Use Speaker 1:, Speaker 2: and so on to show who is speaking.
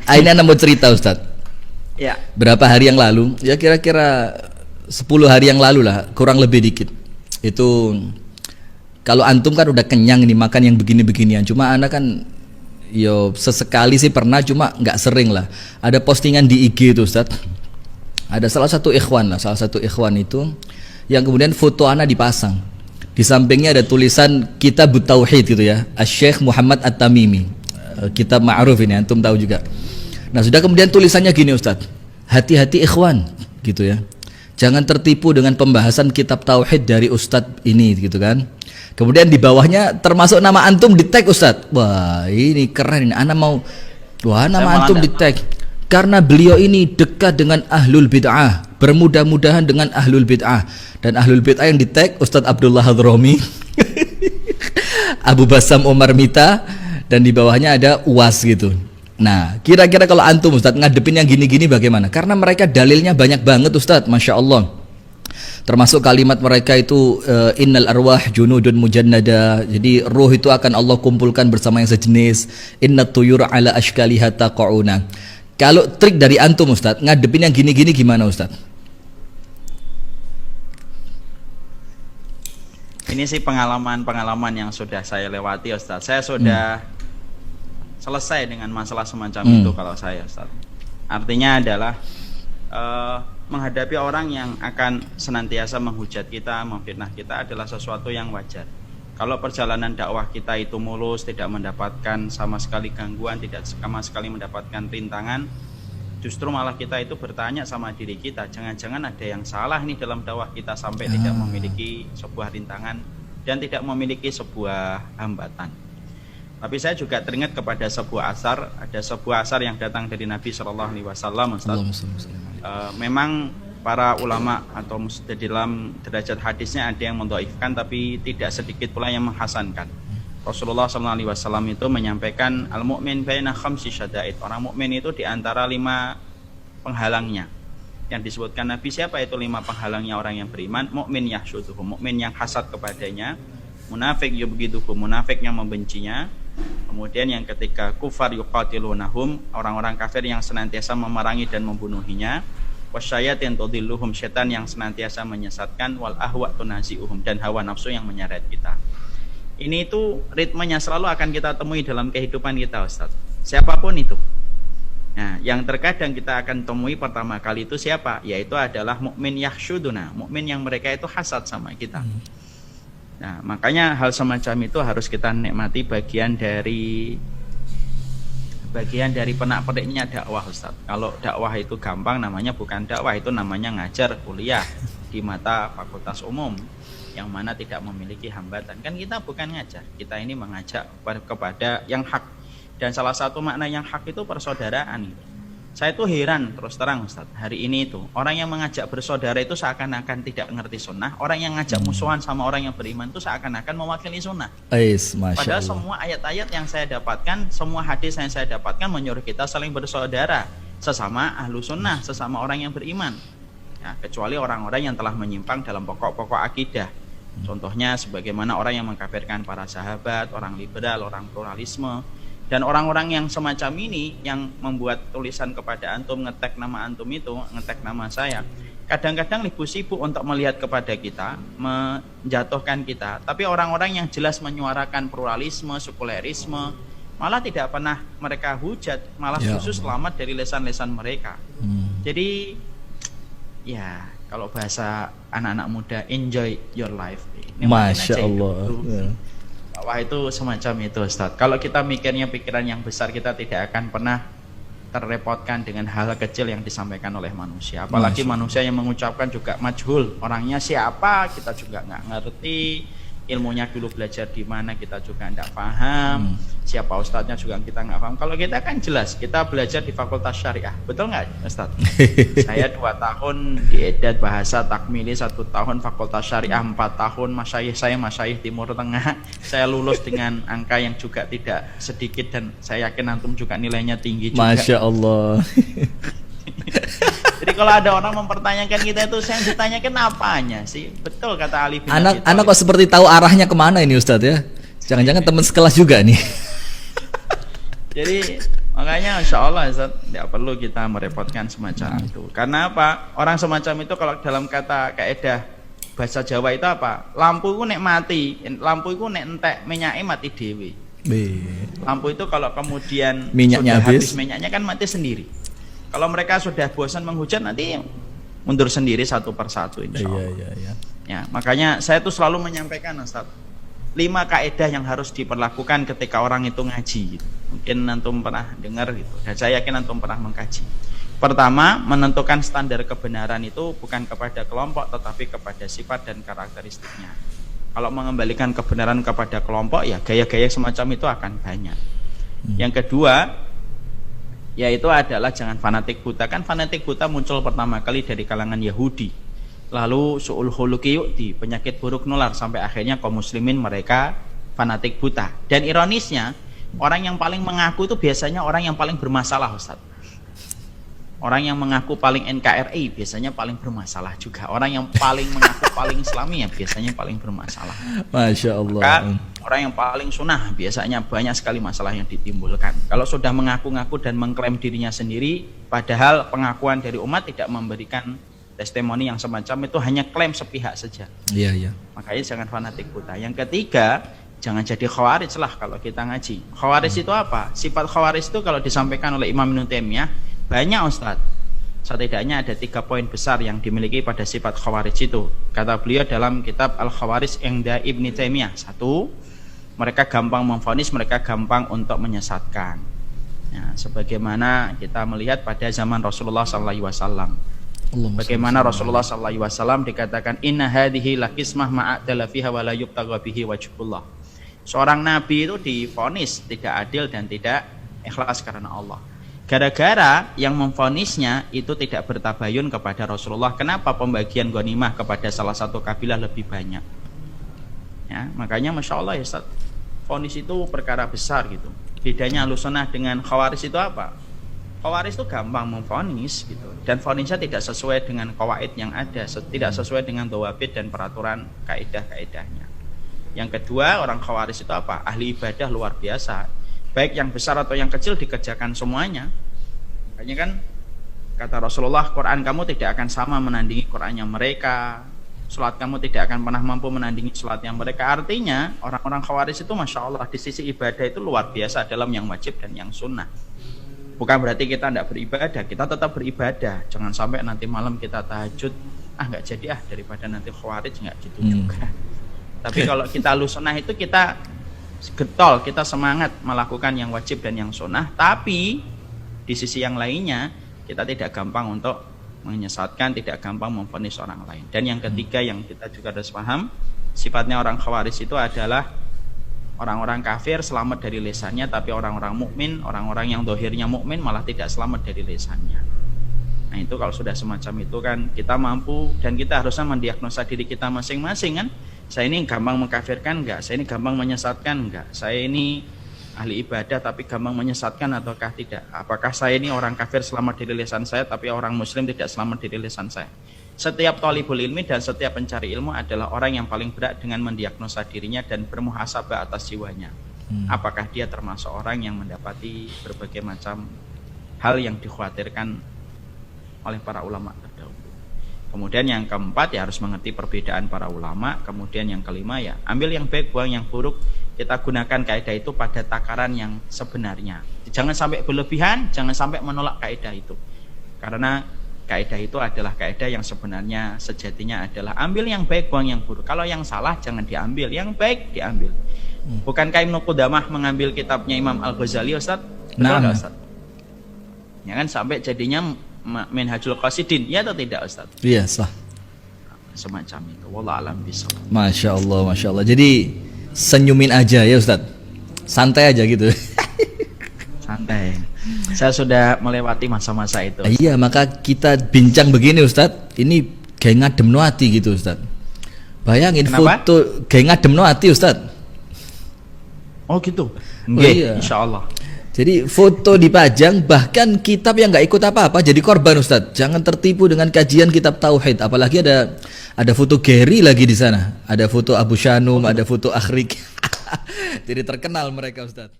Speaker 1: Ini anak mau cerita Ustadz.
Speaker 2: Ya.
Speaker 1: Berapa hari yang lalu, ya kira-kira 10 hari yang lalu lah, kurang lebih dikit. Itu kalau antum kan udah kenyang nih makan yang begini-beginian. Cuma anak kan yo sesekali sih pernah, cuma nggak sering lah. Ada postingan di IG itu Ustadz. Ada salah satu ikhwan itu yang kemudian foto anak dipasang. Di sampingnya ada tulisan Kitab Tauhid gitu ya, Asy-Syaikh Muhammad At-Tamimi. Kitab ma'ruf ini antum tahu juga. Nah, sudah kemudian tulisannya gini Ustadz, hati-hati ikhwan gitu ya. Jangan tertipu dengan pembahasan kitab tauhid dari Ustadz ini gitu kan. Kemudian di bawahnya termasuk nama antum di tag Ustadz. Wah, ini keren ini. Ana mau nama antum di tag. Karena beliau ini dekat dengan ahlul bid'ah, bermudah-mudahan dengan ahlul bid'ah. Dan ahlul bid'ah yang di tag Ustadz Abdullah Hadromi, Abu Basam Omar Mita, dan di bawahnya ada UAS gitu. Nah, kira-kira kalau antum Ustadz ngadepin yang gini-gini bagaimana? Karena mereka dalilnya banyak banget Ustadz, Masya Allah. Termasuk kalimat mereka itu innal arwah junudun mujannada. Jadi ruh itu akan Allah kumpulkan bersama yang sejenis. Innat tuyur ala ashkaliha taqauna. Kalau trik dari antum Ustadz ngadepin yang gini-gini gimana Ustadz?
Speaker 2: Ini sih pengalaman yang sudah saya lewati Ustadz. Saya sudah selesai dengan masalah semacam itu kalau saya Ustaz. Artinya adalah menghadapi orang yang akan senantiasa menghujat kita, memfitnah kita adalah sesuatu yang wajar. Kalau perjalanan dakwah kita itu mulus, tidak mendapatkan sama sekali gangguan, tidak sama sekali mendapatkan rintangan, justru malah kita itu bertanya sama diri kita, jangan-jangan ada yang salah nih dalam dakwah kita sampai tidak memiliki sebuah rintangan dan tidak memiliki sebuah hambatan. Tapi saya juga teringat kepada sebuah asar, ada sebuah asar yang datang dari Nabi Shallallahu Alaihi Wasallam. Memang para ulama atau di dalam derajat hadisnya ada yang mendhaifkan, tapi tidak sedikit pula yang menghasankan. Rasulullah Shallallahu Alaihi Wasallam itu menyampaikan al-mu'min baina khamsi syada'id. Orang mukmin itu di antara 5 penghalangnya. Yang disebutkan Nabi siapa itu 5 penghalangnya orang yang beriman? Mukmin yahsyuduhu, mukmin yang hasad kepadanya. Munafik yubghiduhu, munafik yang membencinya. Kemudian yang ketiga kufar yuqatilunahum, orang-orang kafir yang senantiasa memerangi dan membunuhinya. Wasyayatin tudilluhum, setan yang senantiasa menyesatkan. Wal ahwa tunazi'uhum, dan hawa nafsu yang menyeret kita. Ini itu ritmenya selalu akan kita temui dalam kehidupan kita Ustaz. Siapapun itu. Nah, yang terkadang kita akan temui pertama kali itu siapa? Yaitu adalah mukmin yahsyuduna, mukmin yang mereka itu hasad sama kita. Nah, makanya hal semacam itu harus kita nikmati bagian dari penak-perniknya dakwah Ustaz. Kalau dakwah itu gampang namanya bukan dakwah, itu namanya ngajar kuliah di mata fakultas umum yang mana tidak memiliki hambatan. Kan kita bukan ngajar, kita ini mengajak kepada yang hak. Dan salah satu makna yang hak itu persaudaraan. Saya itu heran terus terang Ustaz, hari ini itu orang yang mengajak bersaudara itu seakan-akan tidak mengerti sunnah. Orang yang ngajak musuhan sama orang yang beriman itu seakan-akan mewakili sunnah. Padahal semua ayat-ayat yang saya dapatkan, semua hadis yang saya dapatkan menyuruh kita saling bersaudara sesama ahlu sunnah, sesama orang yang beriman ya, kecuali orang-orang yang telah menyimpang dalam pokok-pokok akidah. Contohnya sebagaimana orang yang mengkafirkan para sahabat, orang liberal, orang pluralisme. Dan orang-orang yang semacam ini yang membuat tulisan kepada antum, ngetek nama antum itu, ngetek nama saya, kadang-kadang lebih sibuk untuk melihat kepada kita, menjatuhkan kita. Tapi orang-orang yang jelas menyuarakan pluralisme, sekulerisme, malah tidak pernah mereka hujat, malah justru selamat dari lesan-lesan mereka. Jadi ya kalau bahasa anak-anak muda, enjoy your life. Ini
Speaker 1: Masya Allah.
Speaker 2: Wah, itu semacam itu Ustaz. Kalau kita mikirnya pikiran yang besar, kita tidak akan pernah terrepotkan dengan hal kecil yang disampaikan oleh manusia. Apalagi manusia yang mengucapkan juga majhul, orangnya siapa kita juga nggak ngerti, ilmunya dulu belajar di mana kita juga nggak paham, siapa ustadznya juga kita nggak paham. Kalau kita kan jelas, kita belajar di Fakultas Syariah, betul nggak Ustadz? Saya 2 tahun di Edat Bahasa Takmili, 1 tahun Fakultas Syariah, 4 tahun masyayikh saya masyayikh Timur Tengah. Saya lulus dengan angka yang juga tidak sedikit dan saya yakin antum juga nilainya tinggi juga.
Speaker 1: Masya Allah.
Speaker 2: Jadi kalau ada orang mempertanyakan kita itu, saya ditanyakan apanya sih? Betul kata Ali bin Abi Thalib.
Speaker 1: Anak kok seperti tahu arahnya kemana ini Ustadz ya? Jangan-jangan teman sekelas juga nih.
Speaker 2: Jadi Makanya insya Allah Ustaz, tidak perlu kita merepotkan semacam itu. Karena apa? Orang semacam itu kalau dalam kata kaidah bahasa Jawa itu apa? Lampu itu nek mati, lampu itu nek entek minyaknya mati dewi. Lampu itu kalau kemudian
Speaker 1: minyaknya
Speaker 2: sudah
Speaker 1: habis,
Speaker 2: minyaknya kan mati sendiri. Kalau mereka sudah bosan menghujan nanti mundur sendiri satu persatu insya Allah.
Speaker 1: Iya.
Speaker 2: Ya, makanya saya tuh selalu menyampaikan Ustaz, 5 kaidah yang harus diperlakukan ketika orang itu ngaji gitu. Mungkin antum pernah dengar gitu, dan saya yakin antum pernah mengkaji. Pertama, menentukan standar kebenaran itu bukan kepada kelompok tetapi kepada sifat dan karakteristiknya. Kalau mengembalikan kebenaran kepada kelompok, ya gaya-gaya semacam itu akan banyak. Yang kedua, yaitu adalah jangan fanatik buta. Kan fanatik buta muncul pertama kali dari kalangan Yahudi, lalu su'ul khuluqi yu'ti, penyakit buruk nular, sampai akhirnya kaum muslimin mereka fanatik buta. Dan ironisnya, orang yang paling mengaku itu biasanya orang yang paling bermasalah Ustaz. Orang yang mengaku paling NKRI biasanya paling bermasalah juga. Orang yang paling mengaku paling Islami ya biasanya paling bermasalah.
Speaker 1: Masya Allah.
Speaker 2: Maka, orang yang paling sunnah biasanya banyak sekali masalah yang ditimbulkan. Kalau sudah mengaku-ngaku dan mengklaim dirinya sendiri, padahal pengakuan dari umat tidak memberikan testimoni yang semacam itu, hanya klaim sepihak saja.
Speaker 1: Iya.
Speaker 2: Makanya jangan fanatik buta. Yang ketiga, jangan jadi khawarij lah kalau kita ngaji. Khawarij itu apa? Sifat khawarij itu kalau disampaikan oleh Imam Ibnu Taimiyah banyak Ustaz. Setidaknya ada 3 poin besar yang dimiliki pada sifat khawarij itu. Kata beliau dalam kitab Al-Khawarij Inda Ibnu Taimiyah. 1, mereka gampang memvonis, mereka gampang untuk menyesatkan. Ya, sebagaimana kita melihat pada zaman Rasulullah SAW. Bagaimana Rasulullah SAW dikatakan inna hadhihi lakismah ma'adala fiha wa la yubtagha bihi wajhullah. Seorang nabi itu divonis tidak adil dan tidak ikhlas karena Allah. Gara-gara yang memvonisnya itu tidak bertabayun kepada Rasulullah. Kenapa pembagian ghanimah kepada salah satu kabilah lebih banyak? Ya, makanya Masya Allah ya Ustaz, vonis itu perkara besar gitu. Bedanya Ahlussunnah dengan Khawarij itu apa? Khawarij itu gampang memvonis gitu, dan vonisnya tidak sesuai dengan qawaid yang ada, tidak sesuai dengan dhawabit dan peraturan kaidah-kaidahnya. Yang kedua, orang Khawarij itu apa? Ahli ibadah luar biasa. Baik yang besar atau yang kecil dikerjakan semuanya. Makanya kan kata Rasulullah, Quran kamu tidak akan sama menandingi Qurannya mereka, sholat kamu tidak akan pernah mampu menandingi sholatnya mereka. Artinya orang-orang Khawarij itu Masya Allah di sisi ibadah itu luar biasa dalam yang wajib dan yang sunnah. Bukan berarti kita tidak beribadah, kita tetap beribadah. Jangan sampai nanti malam kita tahajud, nggak jadi daripada nanti Khawarij, nggak gitu juga. Tapi kalau kita Ahlussunnah itu kita getol, kita semangat melakukan yang wajib dan yang sunnah, tapi di sisi yang lainnya kita tidak gampang untuk menyesatkan, tidak gampang memvonis orang lain. Dan yang ketiga yang kita juga harus paham, sifatnya orang Khawarij itu adalah orang-orang kafir selamat dari lisannya, tapi orang-orang mukmin, orang-orang yang dohirnya mukmin malah tidak selamat dari lisannya. Nah itu kalau sudah semacam itu kan kita mampu, dan kita harusnya mendiagnosa diri kita masing-masing kan. Saya ini gampang mengkafirkan enggak? Saya ini gampang menyesatkan enggak? Saya ini ahli ibadah tapi gampang menyesatkan ataukah tidak? Apakah saya ini orang kafir selamat dari lisan saya tapi orang muslim tidak selamat dari lisan saya? Setiap thalibul ilmi dan setiap pencari ilmu adalah orang yang paling berat dengan mendiagnosa dirinya dan bermuhasabah atas jiwanya. Apakah dia termasuk orang yang mendapati berbagai macam hal yang dikhawatirkan oleh para ulama terdahulu. Kemudian yang keempat ya harus mengerti perbedaan para ulama. Kemudian yang kelima ya ambil yang baik, buang yang buruk. Kita gunakan kaidah itu pada takaran yang sebenarnya. Jangan sampai berlebihan, jangan sampai menolak kaidah itu. Karena kaidah itu adalah kaidah yang sebenarnya sejatinya adalah ambil yang baik, buang yang buruk. Kalau yang salah jangan diambil, yang baik diambil. Bukankah Ibnu Qudamah mengambil kitabnya Imam Al-Ghazali Ustaz? Betul nggak Ustaz? Ya kan sampai jadinya Minhajul Qasidin, ya atau tidak Ustaz?
Speaker 1: Iya, sah.
Speaker 2: Semacam itu. Wallahu a'lam bishawab.
Speaker 1: Masya Allah, Masya Allah. Jadi senyumin aja ya Ustaz. Santai aja gitu.
Speaker 2: Santai. Saya sudah melewati masa-masa itu.
Speaker 1: Iya, maka kita bincang begini Ustaz. Ini kayak ngadem no hati gitu Ustaz. Bayangin
Speaker 2: Kenapa?
Speaker 1: foto kayak ngadem no hati Ustaz.
Speaker 2: Oh gitu.
Speaker 1: Iya.
Speaker 2: Insya Allah.
Speaker 1: Jadi foto dipajang, bahkan kitab yang nggak ikut apa-apa jadi korban Ustadz. Jangan tertipu dengan kajian kitab tauhid. Apalagi ada foto Gary lagi di sana, ada foto Abu Shanum, ada foto Akhrik. Jadi terkenal mereka Ustadz.